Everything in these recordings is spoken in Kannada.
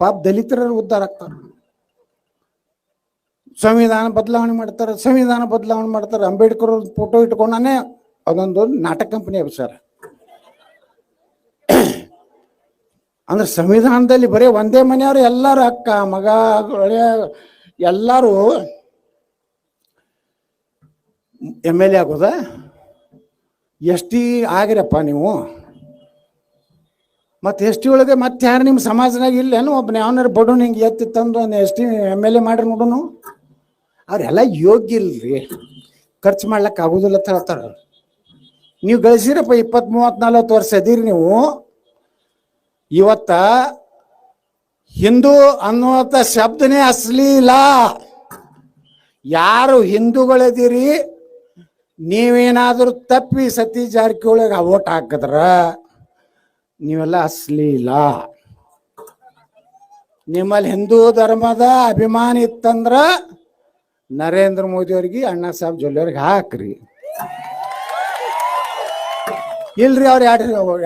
ಪಾಪ ದಲಿತರ ಉದ್ಧಾರ ಆಗ್ತಾರೆ. ಸಂವಿಧಾನ ಬದಲಾವಣೆ ಮಾಡ್ತಾರೆ. ಅಂಬೇಡ್ಕರ್ ಫೋಟೋ ಇಟ್ಕೊಂಡಾನೆ ಅದೊಂದು ನಾಟಕ ಕಂಪನಿ ಸರ್. ಅಂದ್ರೆ ಸಂವಿಧಾನದಲ್ಲಿ ಬರೀ ಒಂದೇ ಮನೆಯವರು ಎಲ್ಲರೂ ಅಕ್ಕ ಮಗ ಎಲ್ಲರೂ MLA ಆಗೋದ. ಎಷ್ಟಿ ಆಗಿರಪ್ಪ ನೀವು. ಮತ್ತೆ ಎಷ್ಟಿ ಒಳಗೆ ಮತ್ತೆ ಯಾರು ನಿಮ್ಮ ಸಮಾಜದಾಗ ಇಲ್ಲೇನು ಒಬ್ಬನ ಯಾವನಾರು ಬಡವನು ಹಿಂಗೆ ಎತ್ತಿ ತಂದು ಎಷ್ಟಿ MLA ಮಾಡ್ರಿ ನೋಡೋನು. ಅವ್ರೆಲ್ಲ ಯೋಗ್ಯ ಇಲ್ರಿ, ಖರ್ಚು ಮಾಡ್ಲಿಕ್ಕೆ ಆಗೋದಿಲ್ಲ ಅಂತ ಹೇಳ್ತಾರೆ. ನೀವು ಗಳಿಸಿರಪ್ಪ 20, 30, 40 ವರ್ಷ ಅದೀರಿ ನೀವು. ಇವತ್ತ ಹಿಂದೂ ಅನ್ನುವಂಥ ಶಬ್ದನೇ ಅಶ್ಲೀಲ. ಯಾರು ಹಿಂದೂಗಳದಿರಿ ನೀವೇನಾದರೂ ತಪ್ಪಿ ಸತೀಶ್ ಜಾರಕಿಹೊಳಿಗೆ ಓಟ್ ಹಾಕಿದ್ರ ನೀವೆಲ್ಲ ಅಶ್ಲೀಲ. ನಿಮ್ಮಲ್ಲಿ ಹಿಂದೂ ಧರ್ಮದ ಅಭಿಮಾನ ಇತ್ತಂದ್ರ ನರೇಂದ್ರ ಮೋದಿ ಅವ್ರಿಗೆ ಅಣ್ಣಾ ಸಾಹೇಬ್ ಜೊಲ್ಲೆ ಅವ್ರಿಗೆ ಹಾಕ್ರಿ. ಇಲ್ರಿ ಅವ್ರು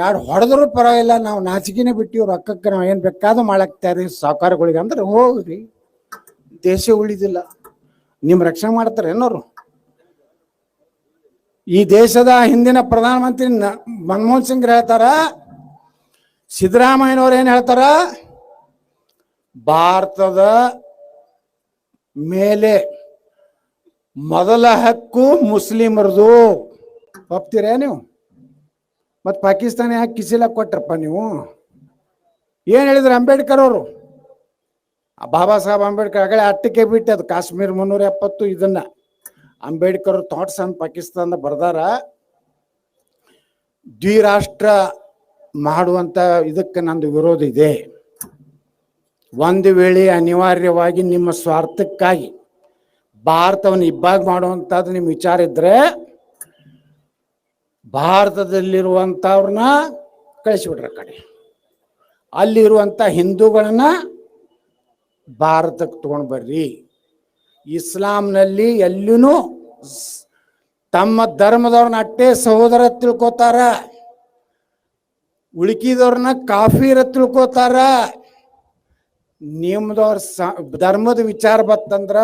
ಎರಡು ಹೊಡೆದ್ರು ಪರವಾಗಿಲ್ಲ, ನಾವು ನಾಚಿಕೆನೆ ಬಿಟ್ಟಿವಿ, ರೊಕ್ಕಕ್ಕೆ ನಾವು ಏನು ಬೇಕಾದ್ರೂ ಮಾಡಾಕ್ತಾರಿ ಸಾವುಕಾರಗಳಿಗೆ ಅಂದ್ರೆ ಹೋಗ್ರಿ. ದೇಶ ಉಳಿದಿಲ್ಲ, ನಿಮ್ಮ ರಕ್ಷಣೆ ಮಾಡ್ತಾರೆ ಏನೋರು. ಈ ದೇಶದ ಹಿಂದಿನ ಪ್ರಧಾನಮಂತ್ರಿ ಮನಮೋಹನ್ ಸಿಂಗ್ ಹೇಳ್ತಾರ, ಸಿದ್ದರಾಮಯ್ಯನವ್ರು ಏನು ಹೇಳ್ತಾರ, ಭಾರತದ ಮೇಲೆ ಮೊದಲ ಹಕ್ಕು ಮುಸ್ಲಿಮರದು. ಒಪ್ತೀರಾ ನೀವು? ಮತ್ತು ಪಾಕಿಸ್ತಾನ ಯಾಕೆ ಕಿಸಿಲಾಕ್ ಕೊಟ್ರಪ್ಪ ನೀವು? ಏನು ಹೇಳಿದ್ರು ಅಂಬೇಡ್ಕರ್ ಅವರು? ಬಾಬಾ ಸಾಹೇಬ್ ಅಂಬೇಡ್ಕರ್ ಆಗಲೇ ಅಟ್ಟಕ್ಕೆ ಬಿಟ್ಟು ಅದು ಕಾಶ್ಮೀರ್ 370 ಇದನ್ನ ಅಂಬೇಡ್ಕರ್ ಥಾಟ್ಸ್ ಆನ್ ಪಾಕಿಸ್ತಾನ ಬರ್ದಾರ. ದ್ವಿರಾಷ್ಟ್ರ ಮಾಡುವಂತ ಇದಕ್ಕೆ ನಂದು ವಿರೋಧ ಇದೆ. ಒಂದು ವೇಳೆ ಅನಿವಾರ್ಯವಾಗಿ ನಿಮ್ಮ ಸ್ವಾರ್ಥಕ್ಕಾಗಿ ಭಾರತವನ್ನು ಇಬ್ಬಾಗ ಮಾಡುವಂಥದ್ದು ನಿಮ್ಮ ವಿಚಾರ ಇದ್ರೆ ಭಾರತದಲ್ಲಿರುವಂಥವ್ರನ್ನ ಕಳಿಸಿಬಿಡ್ರ ಕಡೆ, ಅಲ್ಲಿರುವಂಥ ಹಿಂದೂಗಳನ್ನ ಭಾರತಕ್ಕೆ ತಗೊಂಡು ಬರ್ರಿ. ಇಸ್ಲಾಂನಲ್ಲಿ ಎಲ್ಲಿನೂ ತಮ್ಮ ಧರ್ಮದವ್ರನ್ನ ಅಟ್ಟೆ ಸಹೋದರ ತಿಳ್ಕೊತಾರ, ಉಳುಕಿದವ್ರನ್ನ ಕಾಫಿರ ತಿಳ್ಕೊತಾರ. ನಿಮ್ದವ್ರ ಧರ್ಮದ ವಿಚಾರ ಬತ್ತಂದ್ರ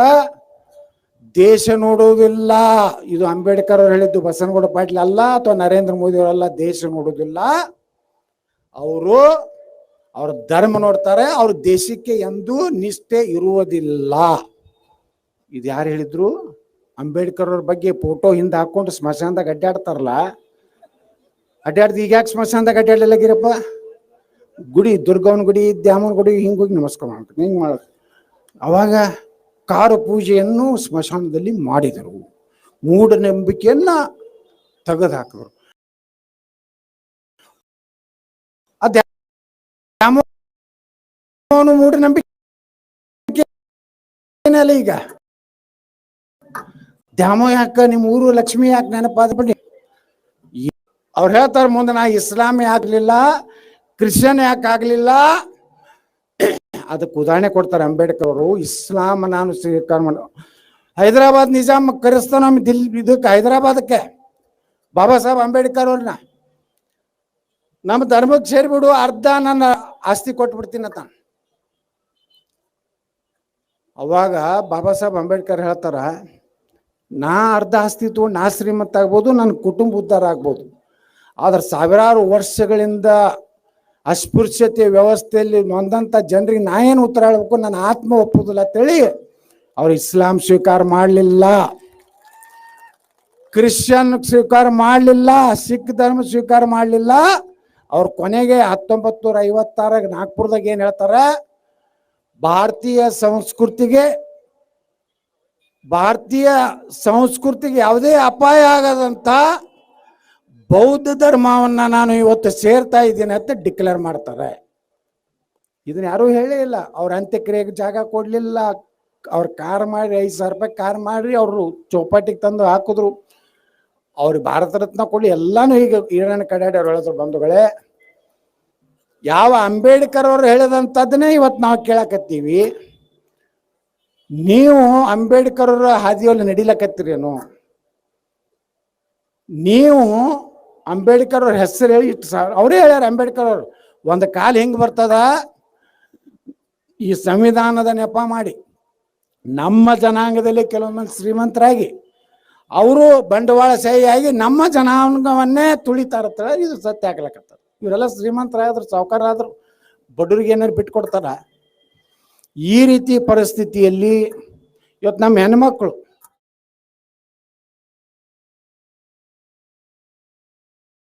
ದೇಶ ನೋಡುವುದಿಲ್ಲ. ಇದು ಅಂಬೇಡ್ಕರ್ ಅವ್ರು ಹೇಳಿದ್ದು, ಬಸನಗೌಡ ಪಾಟೀಲ್ ಅಲ್ಲ ಅಥವಾ ನರೇಂದ್ರ ಮೋದಿ ಅವರಲ್ಲ. ದೇಶ ನೋಡುವುದಿಲ್ಲ, ಅವರು ಅವ್ರ ಧರ್ಮ ನೋಡ್ತಾರೆ. ಅವ್ರ ದೇಶಕ್ಕೆ ಎಂದೂ ನಿಷ್ಠೆ ಇರುವುದಿಲ್ಲ. ಇದು ಯಾರು ಹೇಳಿದ್ರು? ಅಂಬೇಡ್ಕರ್ ಅವ್ರ ಬಗ್ಗೆ ಫೋಟೋ ಹಿಂದೆ ಹಾಕೊಂಡು ಸ್ಮಶಾನದಾಗ ಅಡ್ಡಾಡ್ತಾರಲ್ಲ, ಅಡ್ಡಾಡ್ದು ಈಗ ಯಾಕೆ ಸ್ಮಶಾನದಾಗ ಅಡ್ಡಾಡಲಾಗಿರಪ್ಪ? ಗುಡಿ, ದುರ್ಗವನ ಗುಡಿ, ದ್ಯಾಮನ ಗುಡಿ, ಹಿಂಗೆ ಹೋಗಿ ನಮಸ್ಕಾರ ಮಾಡ್ತಾರೆ, ಹಿಂಗೆ ಮಾಡೋದು. ಅವಾಗ ಕಾರು ಪೂಜೆಯನ್ನು ಸ್ಮಶಾನದಲ್ಲಿ ಮಾಡಿದರು, ಮೂಢನಂಬಿಕೆಯನ್ನ ತೆಗೆದು ಹಾಕಿದರು. ಮೂಢನಂಬಿಕೆ ಈಗ ದ್ಯಾಮೋ ಯಾಕ ನಿಮ್ಮ ಊರು ಲಕ್ಷ್ಮಿ ಯಾಕೆ ನೆನಪಾದ ಬನ್ನಿ. ಅವ್ರು ಹೇಳ್ತಾರೆ ಮುಂದೆ, ನಾ ಇಸ್ಲಾಂ ಯಾಕಲಿಲ್ಲ, ಕ್ರಿಶ್ಚಿಯನ್ ಯಾಕೆ ಆಗ್ಲಿಲ್ಲ, ಅದಕ್ಕೆ ಉದಾಹರಣೆ ಕೊಡ್ತಾರೆ ಅಂಬೇಡ್ಕರ್ ಅವರು. ಇಸ್ಲಾಂ ನಾನು ಸ್ವೀಕಾರ ಮಾಡ, ಹೈದರಾಬಾದ್ ನಿಜಾಮ್ ಕರೆಸ್ತಾನ ಇದಕ್ಕೆ ಹೈದರಾಬಾದಕ್ಕೆ ಬಾಬಾ ಸಾಹೇಬ್ ಅಂಬೇಡ್ಕರ್ ಅವ್ರನ್ನ, ನಮ್ಮ ಧರ್ಮಕ್ಕೆ ಸೇರಿಬಿಡು, ಅರ್ಧ ನನ್ನ ಆಸ್ತಿ ಕೊಟ್ಬಿಡ್ತೀನಿ ಅಂತ. ಅವಾಗ ಬಾಬಾ ಸಾಹೇಬ್ ಅಂಬೇಡ್ಕರ್ ಹೇಳ್ತಾರ, ನಾ ಅರ್ಧ ಆಸ್ತಿ ತಗೊಂಡು ನಾ ಶ್ರೀಮಂತ ಆಗ್ಬೋದು, ನನ್ನ ಕುಟುಂಬ ಉದ್ಧಾರ ಆಗ್ಬೋದು, ಆದ್ರೆ ಸಾವಿರಾರು ವರ್ಷಗಳಿಂದ ಅಸ್ಪೃಶ್ಯತೆ ವ್ಯವಸ್ಥೆಯಲ್ಲಿ ನೊಂದಂಥ ಜನರಿಗೆ ನಾ ಏನು ಉತ್ತರ ಹೇಳಬೇಕು, ನನ್ನ ಆತ್ಮ ಒಪ್ಪುದಿಲ್ಲ ಅಂತೇಳಿ ಅವ್ರು ಇಸ್ಲಾಂ ಸ್ವೀಕಾರ ಮಾಡಲಿಲ್ಲ, ಕ್ರಿಶ್ಚಿಯನ್ ಸ್ವೀಕಾರ ಮಾಡಲಿಲ್ಲ, ಸಿಖ್ ಧರ್ಮ ಸ್ವೀಕಾರ ಮಾಡಲಿಲ್ಲ. ಅವ್ರ ಕೊನೆಗೆ 1956 ನಾಗ್ಪುರದಾಗ ಏನು ಹೇಳ್ತಾರೆ, ಭಾರತೀಯ ಸಂಸ್ಕೃತಿಗೆ ಯಾವುದೇ ಅಪಾಯ ಆಗದಂತ ಬೌದ್ಧ ಧರ್ಮವನ್ನ ನಾನು ಇವತ್ತು ಸೇರ್ತಾ ಇದ್ದೀನಿ ಅಂತ ಡಿಕ್ಲೇರ್ ಮಾಡ್ತಾರೆ. ಇದನ್ನ ಯಾರೂ ಹೇಳೇ ಇಲ್ಲ. ಅವ್ರ ಅಂತ್ಯಕ್ರಿಯೆಗೆ ಜಾಗ ಕೊಡ್ಲಿಲ್ಲ. ಅವ್ರ ಕಾರ್ ಮಾಡಿ 5,000 ರೂಪಾಯಿ ಕಾರ್ ಮಾಡಿ ಅವರು ಚೌಪಾಟಿಗೆ ತಂದು ಹಾಕಿದ್ರು. ಅವ್ರಿಗೆ ಭಾರತ ರತ್ನ ಕೊಡಿ, ಎಲ್ಲಾನು ಈಗ ಈರಣ್ಣ ಕಡ್ಯಾಡಿ ಅವ್ರು ಹೇಳಿದ್ರು. ಬಂಧುಗಳೇ, ಯಾವ ಅಂಬೇಡ್ಕರ್ ಅವರು ಹೇಳಿದಂಥದ್ದನ್ನೇ ಇವತ್ತು ನಾವು ಕೇಳಕತ್ತೀವಿ. ನೀವು ಅಂಬೇಡ್ಕರ್ ಅವರ ಹಾದಿಯಲ್ಲಿ ನಡಿಲಕತ್ತೀರೇನು? ನೀವು ಅಂಬೇಡ್ಕರ್ ಅವ್ರ ಹೆಸರು ಹೇಳಿ ಅವರೇ ಹೇಳ್ಯಾರ. ಅಂಬೇಡ್ಕರ್ ಅವರು ಒಂದು ಕಾಲು ಹೆಂಗೆ ಬರ್ತದ, ಈ ಸಂವಿಧಾನದ ನೆಪ ಮಾಡಿ ನಮ್ಮ ಜನಾಂಗದಲ್ಲಿ ಕೆಲವೊಂದು ಶ್ರೀಮಂತರಾಗಿ ಅವರು ಬಂಡವಾಳಶಾಹಿಯಾಗಿ ನಮ್ಮ ಜನಾಂಗವನ್ನೇ ತುಳಿತಾರತ್ತ. ಇದು ಸತ್ಯ ಆಗ್ಲಕತ್ತದ. ಇವರೆಲ್ಲ ಶ್ರೀಮಂತರಾದ್ರು, ಸಾವುಕಾರಾದ್ರು, ಬಡವರಿಗೆ ಏನಾರು ಬಿಟ್ಕೊಡ್ತಾರ? ಈ ರೀತಿ ಪರಿಸ್ಥಿತಿಯಲ್ಲಿ ಇವತ್ತು ನಮ್ಮ ಹೆಣ್ಮಕ್ಳು